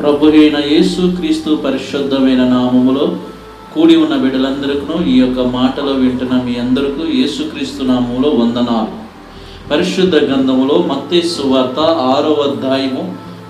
ప్రభువైన యేసుక్రీస్తు పరిశుద్ధమైన నామములో కూడి ఉన్న బిడ్డలందరికీ ఈ యొక్క మాటలు వింటున్న మీ అందరికీ యేసుక్రీస్తు నామములో వందనాలు. పరిశుద్ధ గ్రంథములో మత్తయి సువార్త 6వ అధ్యాయము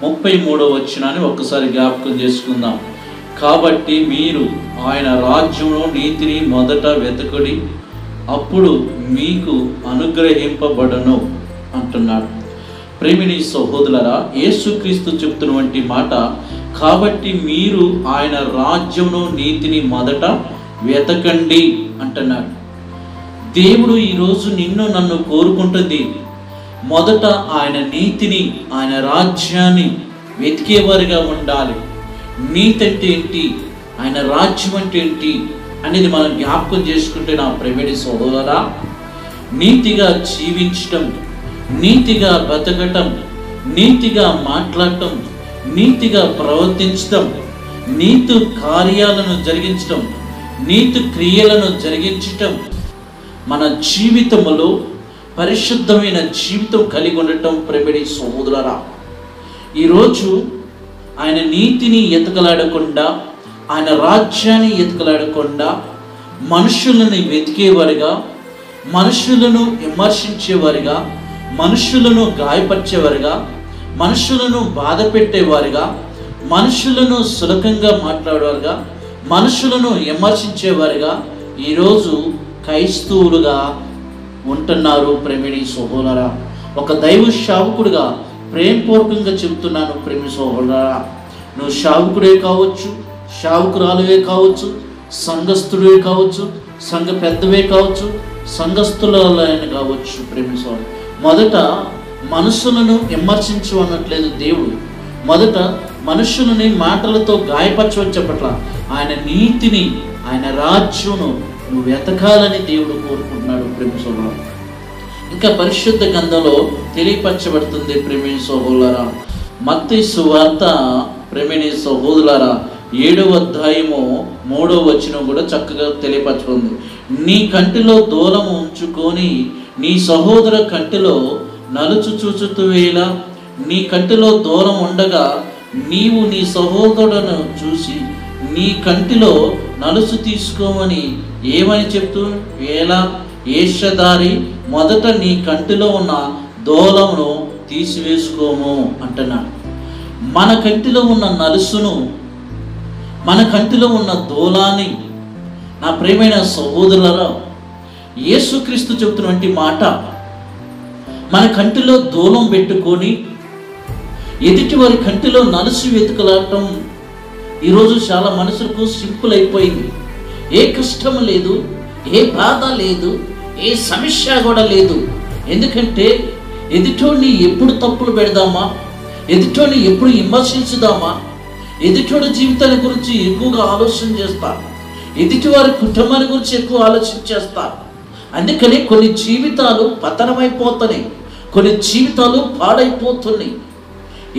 33వ వచనాన్ని ఒక్కసారి జ్ఞాపకం చేసుకుందాం. కాబట్టి మీరు ఆయన రాజ్యమును నీతిని మొదట వెతకుడి, అప్పుడు మీకు అనుగ్రహింపబడను అంటున్నాడు. ప్రేమిని సహోదరులారా, యేసుక్రీస్తు చెప్తున్నటువంటి మాట, కాబట్టి మీరు ఆయన రాజ్యమును నీతిని మొదట వెతకండి అంటున్నాడు. దేవుడు ఈరోజు నిన్ను నన్ను కోరుకుంటుంది, మొదట ఆయన నీతిని ఆయన రాజ్యాన్ని వెతికేవారిగా ఉండాలి. నీతి అంటే ఏంటి, ఆయన రాజ్యం అంటే ఏంటి అనేది మనం జ్ఞాపకం చేసుకుంటే నా ప్రేమిడి సహోదరా, నీతిగా జీవించటం, నీతిగా బతకటం, నీతిగా మాట్లాడటం, నీతిగా ప్రవర్తించటం, నీతి కార్యాలను జరిగించటం, నీతి క్రియలను జరిగించటం, మన జీవితంలో పరిశుద్ధమైన జీవితం కలిగి ఉండటం. ప్రేమిడి సహోదరులారా, ఈరోజు ఆయన నీతిని ఎతకలాడకుండా, ఆయన రాజ్యాన్ని ఎతకలాడకుండా మనుషులను వెతికేవారుగా, మనుషులను విమర్శించేవారుగా, మనుషులను గాయపరిచేవారుగా, మనుషులను బాధ పెట్టేవారుగా, మనుషులను సులభంగా మాట్లాడేవారుగా, మనుషులను విమర్శించేవారుగా ఈరోజు క్రైస్తవులుగా ఉంటున్నారు. ప్రేమిడి సహోదరా, ఒక దైవ సేవకుడిగా ప్రేమపూర్వకంగా చెప్తున్నాను. ప్రేమి సహోదరా, నువ్వు సేవకుడే కావచ్చు, సేవకురాలువే కావచ్చు, సంఘస్థుడే కావచ్చు, సంఘ పెద్దవే కావచ్చు, సంఘస్థులైన కావచ్చు. ప్రేమి సహోదరు, మొదట మనుషులను విమర్శించు అనట్లేదు దేవుడు. మొదట మనుషులని మాటలతో గాయపరచవని చెప్పట్ల, ఆయన నీతిని ఆయన రాజ్యమును నువ్వు వెతకాలని దేవుడు కోరుకుంటున్నాడు. ప్రేమ సహోదరులారా, ఇంకా పరిశుద్ధ గ్రంథంలో తెలియపరచబడుతుంది. ప్రేమి సహోదరులారా, మత్తయి సువార్త ప్రేమిని సహోదరులారా 7వ అధ్యాయము 3వ వచనం కూడా చక్కగా తెలియపరచుకుంది. నీ కంటిలో దూలము ఉంచుకొని నీ సహోదర కంటిలో నలుచు చూచుతువేలా, నీ కంటిలో దూలం ఉండగా నీవు నీ సహోదరులను చూసి నీ కంటిలో నలుసు తీసుకోమని ఏమని చెప్తూ వేలా, ఏషధారి, మొదట నీ కంటిలో ఉన్న దూలమును తీసివేసుకోము అంటున్నాడు. మన కంటిలో ఉన్న నలుసును, మన కంటిలో ఉన్న దూలాన్ని నా ప్రియమైన సహోదరులారా, యేసుక్రీస్తు చెబుతున్నటువంటి మాట, మన కంటిలో దూలం పెట్టుకొని ఎదుటి వారి కంటిలో నలుసు వెతుకలాడటం ఈరోజు చాలా మనుషులకు సింపుల్ అయిపోయింది. ఏ కష్టం లేదు, ఏ బాధ లేదు, ఏ సమస్య కూడా లేదు. ఎందుకంటే ఎదుటోడిని ఎప్పుడు తప్పులు పెడదామా, ఎదుటోడిని ఎప్పుడు విమర్శించుదామా, ఎదుటోడి జీవితాల గురించి ఎక్కువగా ఆలోచన చేస్తారు, ఎదుటి వారి కుటుంబాల గురించి ఎక్కువ ఆలోచన చేస్తారు. అందుకని కొన్ని జీవితాలు పతనమైపోతున్నాయి, కొన్ని జీవితాలు పాడైపోతున్నాయి.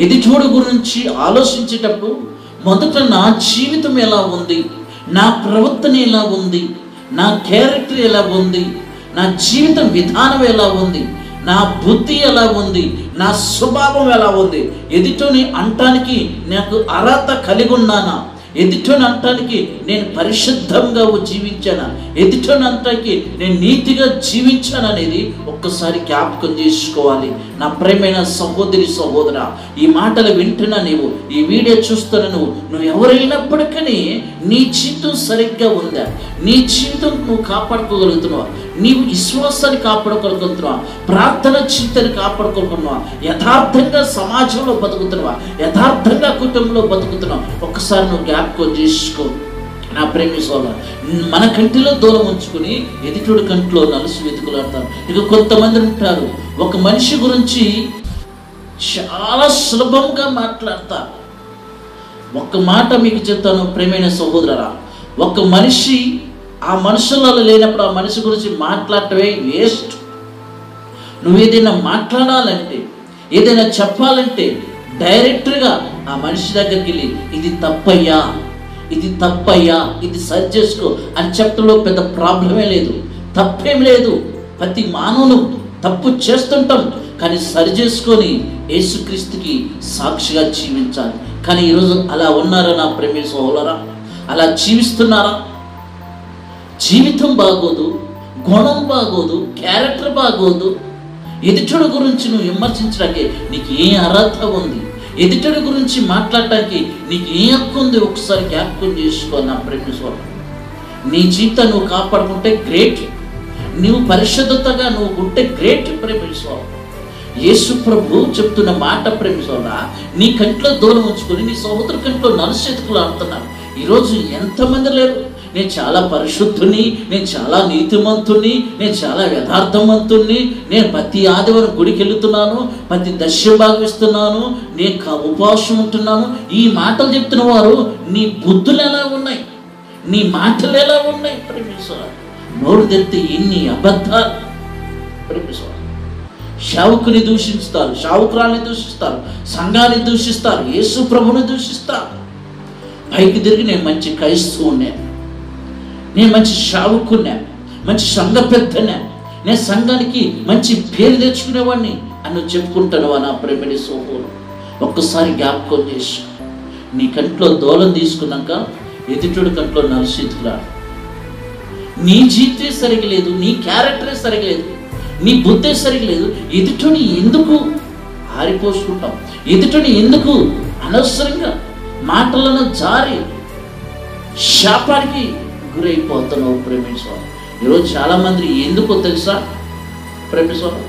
ఎదుటోడి గురించి ఆలోచించేటప్పుడు మొదట నా జీవితం ఎలా ఉంది, నా ప్రవర్తన ఎలా ఉంది, నా క్యారెక్టర్ ఎలా ఉంది, నా జీవితం విధానం ఎలా ఉంది, నా బుద్ధి ఎలా ఉంది, నా స్వభావం ఎలా ఉంది, ఎదుటోని అంటానికి నాకు అర్హత కలిగి ఉన్నానా, ఎదుటోని అంటానికి నేను పరిశుద్ధంగా జీవించానా, ఎదుటోని అంటానికి నేను నీతిగా జీవించాననేది ఒక్కసారి జ్ఞాపకం చేసుకోవాలి. నా ప్రియమైన సహోదరి సహోదరా, ఈ మాటలు వింటున్నా, నీవు ఈ వీడియో చూస్తున్నా, నువ్వు ఎవరైనప్పటికీ నీ జీవితం సరిగ్గా ఉందా, నీ జీవితం నువ్వు కాపాడుకోగలుగుతున్నావా, నీవు విశ్వాసాన్ని కాపాడుకోగలుగుతున్నావా, ప్రార్థన జీవితాన్ని కాపాడుకోగలుగుతున్నావా, యథార్థంగా సమాజంలో బతుకుతున్నావా, యథార్థంగా కుటుంబంలో బతుకుతున్నావా, ఒక్కసారి నువ్వు జ్ఞాపకం చేసుకో. నా ప్రేమి సోదరా, మన కంటిలో దూరం ఉంచుకుని ఎదుటి కంటిలో నలుసు వెతుకులాడతారు. ఇక కొంతమంది ఉంటారు, ఒక మనిషి గురించి చాలా సులభంగా మాట్లాడతారు. ఒక్క మాట మీకు చెప్తాను ప్రేమైన సహోదరా, ఒక మనిషి ఆ మనుషులలో లేనప్పుడు ఆ మనిషి గురించి మాట్లాడటమే వేస్ట్. నువ్వు ఏదైనా మాట్లాడాలంటే, ఏదైనా చెప్పాలంటే డైరెక్ట్గా ఆ మనిషి దగ్గరికి వెళ్ళి ఇది తప్పయ్యా, ఇది తప్పయ్యా, ఇది సరి చేసుకో అని చెప్పడంలో పెద్ద ప్రాబ్లమే లేదు, తప్పేం లేదు. ప్రతి మానవులు తప్పు చేస్తుంటాం, కానీ సరి చేసుకొని యేసుక్రీస్తుకి సాక్షిగా జీవించాలి. కానీ ఈరోజు అలా ఉన్నారా నా ప్రేమ సోదరులారా? అలా జీవిస్తున్నారా? జీవితం బాగోదు, గుణం బాగోదు, క్యారెక్టర్ బాగోదు. ఎదుటోడి గురించి నువ్వు విమర్శించడానికి నీకు ఏ అర్హత ఉంది? ఎదుటోడి గురించి మాట్లాడటానికి నీకు ఏ హక్కు ఉంది? ఒకసారి జ్ఞాపకం చేసుకో నా ప్రేమ సోదరులారా. నీ జీవితం నువ్వు కాపాడుకుంటే గ్రేట్, నువ్వు పరిశుద్ధతగా నువ్వు ఉంటే గ్రేట్ ప్రేమ సోదరులారా. యేసు ప్రభు చెప్తున్న మాట ప్రేమ సోదరులారా, నీ కంట్లో దూరం ఉంచుకొని నీ సహోదరు కంట్లో నలుసెతుకులు ఆడుతున్నారు. ఈరోజు ఎంతమంది లేరు, నేను చాలా పరిశుద్ధుని, నేను చాలా నీతిమంతుని, నేను చాలా యథార్థవంతుని, నేను ప్రతి ఆదివారం గుడికి వెళుతున్నాను, ప్రతి దశ భావిస్తున్నాను, నేను ఉపవాసం ఉంటున్నాను. ఈ మాటలు చెప్తున్న వారు నీ బుద్ధులు ఎలా ఉన్నాయి? నీ మాటలు ఎలా ఉన్నాయి? ప్రేమిస్తారు నోరు తెరితే ఎన్ని అబద్ధాలు! ప్రేమిస్తారు శావుకుని దూషిస్తారు, శావుకురాల్ని దూషిస్తారు, సంఘాన్ని దూషిస్తారు, యేసు ప్రభుని దూషిస్తారు. పైకి తిరిగి నేను మంచి క్రైస్తవునే, నేను మంచి శావుకున్నా, మంచి సంఘ పెద్దనే, నేను సంఘానికి మంచి పేరు తెచ్చుకునేవాడిని అని నువ్వు చెప్పుకుంటాను నా ప్రేమని సోహోలు. ఒక్కసారి జ్ఞాపకం చేసి నీ కంట్లో దూలం తీసుకున్నాక ఎదుటోడి కంట్లో నలుసెతుకులాడు. నీ జీవితం సరిగా లేదు, నీ క్యారెక్టరే సరిగా లేదు, నీ బుద్ధే సరిగా లేదు. ఎదుటోని ఎందుకు ఆరిపోసుకుంటాం? ఎదుటోని ఎందుకు అనవసరంగా మాటలను జారి శాపానికి గురైపోతున్నావు? ప్రేమించాలి. ఈరోజు చాలామంది ఎందుకో తెలుసా ప్రేమించాలి,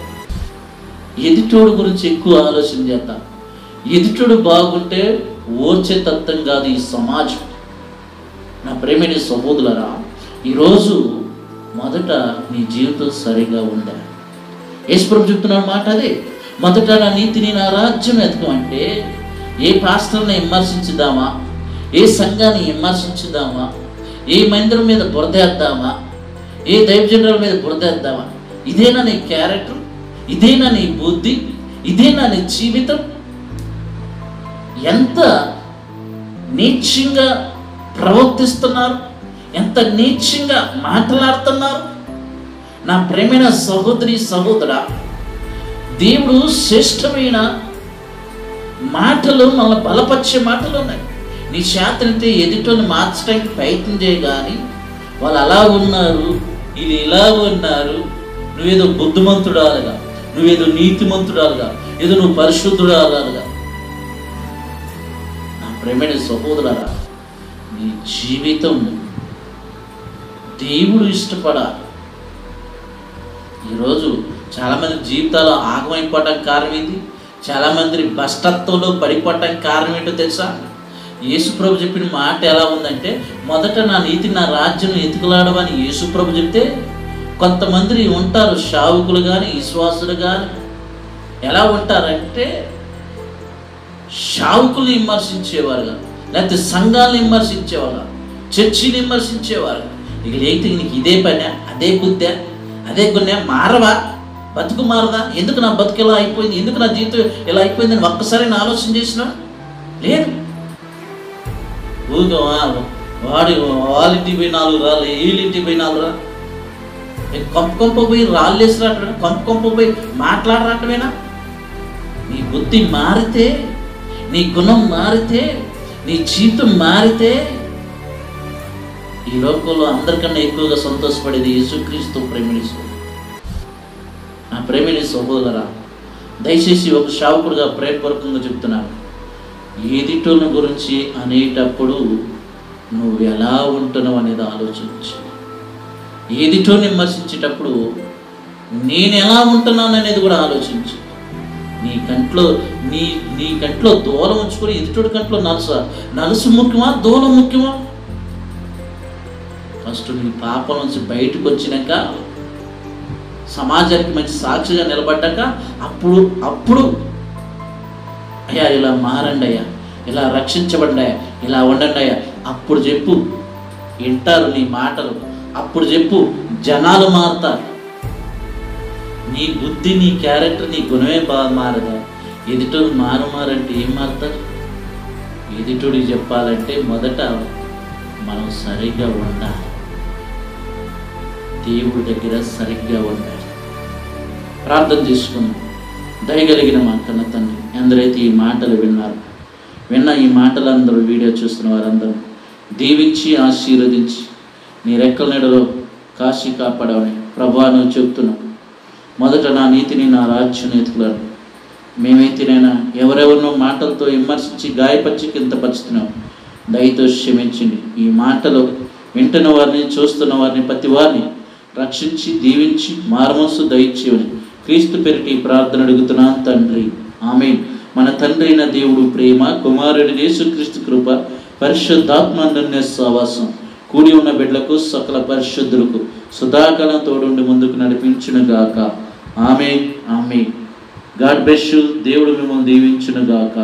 ఎదుటోడు గురించి ఎక్కువ ఆలోచన చేద్దాం. ఎదుటోడు బాగుంటే ఓర్చే తత్వం కాదు ఈ సమాజం. నా ప్రేమిని సహోదరులారా, ఈరోజు మొదట నీ జీవితం సరిగా ఉందా? యేసు ప్రభు చెప్తున్న మాట అదే, మొదట నా నీతిని నా రాజ్యం ఎతకమంటే ఏ పాస్టర్ని విమర్శించుదామా, ఏ సంఘాన్ని విమర్శించుదామా, ఏ మందిరం మీద బురదేద్దామా, ఏ దైవజనుల మీద బురదేద్దామా? ఇదేనా నీ క్యారెక్టర్? ఇదేనా నీ బుద్ధి? ఇదేనా నీ జీవితం? ఎంత నీచంగా ప్రవర్తిస్తున్నారు, ఎంత నీచంగా మాట్లాడుతున్నారు. నా ప్రేమైన సహోదరి సహోదరా, దేవుడు శ్రేష్టమైన మాటలు మన బలపరిచే మాటలు ఉన్నాయి. నీ చేతనైతే ఎదుటోని మార్చడానికి ప్రయత్నం చేయగాని వాళ్ళు అలా ఉన్నారు, వీళ్ళు ఇలా ఉన్నారు, నువ్వేదో బుద్ధిమంతుడాలుగా, నువ్వేదో నీతిమంతుడాలుగా, ఏదో నువ్వు పరిశుద్ధుడాలుగా. నా ప్రేమైన సహోదరులారా, నీ జీవితం దేవుడు ఇష్టపడాలి. ఈరోజు చాలామంది జీవితాలు ఆగమైపోవటానికి కారణం ఏంటి? చాలామంది భ్రష్టత్వంలో పడిపోవటానికి కారణం ఏంటో తెలుసా? యేసు ప్రభు చెప్పిన మాట ఎలా ఉందంటే, మొదట నా నీతి నా రాజ్యం ఎతుకులాడవని యేసు ప్రభు చెప్తే, కొంతమంది ఉంటారు శావుకులు కానీ విశ్వాసులు కానీ ఎలా ఉంటారంటే శావుకుల్ని విమర్శించేవారుగా, లేకపోతే సంఘాలను విమర్శించేవారుగా, చర్చిని విమర్శించేవారు. ఇక లేకపోతే నీకు ఇదే పని, అదే బుద్ధి, అదే గుణ్య, మారవా? బతుకు మారదా? ఎందుకు నా బతుకు ఇలా అయిపోయింది, ఎందుకు నా జీవితం ఇలా అయిపోయిందని ఒక్కసారి నేను ఆలోచన చేసినా లేదు. ఊగా వాడి వాళ్ళింటికి పోయి 4 రాళ్ళు, వీళ్ళింటికి పోయి 4 రా, కొంప పోయి రాళ్ళు వేసి రావటమేనా? కొంప పోయి మాట్లాడరాటమేనా? నీ బుద్ధి మారితే, నీ గుణం మారితే, నీ జీవితం మారితే ఈ లోకంలో అందరికన్నా ఎక్కువగా సంతోషపడేది యేసుక్రీస్తు ప్రేమిని సోదరులారా. నా ప్రేమిని సహోదరులారా, దయచేసి ఒక సేవకుడిగా ప్రేమపూర్వకంగా చెప్తున్నాను, ఎదుటోని గురించి అనేటప్పుడు నువ్వు ఎలా ఉంటున్నావు అనేది ఆలోచించు. ఎదుటోని విమర్శించేటప్పుడు నేను ఎలా ఉంటున్నాను అనేది కూడా ఆలోచించు. నీ కంట్లో దూలం ఉంచుకొని ఎదుటోడి కంట్లో నలుసు ముఖ్యమా, దూలం ముఖ్యమా? ఫస్ట్ నీ పాపం నుంచి బయటకు వచ్చినాక, సమాజానికి మంచి సాక్షిగా నిలబడ్డాక అప్పుడు అయ్యా ఇలా మారండి, అయ్యా ఇలా రక్షించబడ్డాయా, ఇలా ఉండండి అయ్యా, అప్పుడు చెప్పు. వింటారు నీ మాటలు, అప్పుడు చెప్పు. జనాలు మారుతారు. నీ బుద్ధి, నీ క్యారెక్టర్, నీ గుణమే బాగా మారదా? ఎదుటోడు మారంటే ఏం మారుతారు? ఎదుటోడికి చెప్పాలంటే మొదట మనం సరిగ్గా ఉండాలి, దేవుడి దగ్గర సరిగ్గా ఉండాలి. ప్రార్థన చేసుకుందాం. దయగలిగిన మా కన్న తండ్రి, ఎందరైతే ఈ మాటలు విన్నారు విన్న ఈ మాటలందరూ వీడియో చూస్తున్న వారందరూ దీవించి ఆశీర్వదించి నీ రెక్కల నీడలో కాశీ కాపాడవని ప్రభువా నువ్వు చెప్తున్నావు. మొదట నా నీతిని నా రాజ్యం ఎతుకులాడు. మేమైతేనైనా ఎవరెవరినో మాటలతో విమర్శించి గాయపరిచి కింతపరుచుతున్నాం. దయతో క్షమించండి. ఈ మాటలు వింటున్న వారిని చూస్తున్న వారిని ప్రతి వారిని రక్షించి దీవించి మారుమనసు దయచేయమని క్రీస్తు పేరిట ఈ ప్రార్థన అడుగుతున్నాను తండ్రి, ఆమేన్. మన తండ్రి అయిన దేవుడు ప్రేమ, కుమారుడి యేసుక్రీస్తు కృప, పరిశుద్ధాత్మ అన్యోన్య సహవాసం కూడి ఉన్న బిడ్డలకు సకల పరిశుద్ధులకు సదాకాలం తోడుండి ముందుకు నడిపించును గాక. ఆమేన్, ఆమేన్. God bless you. దేవుడు మిమ్మల్ని దీవించును గాక.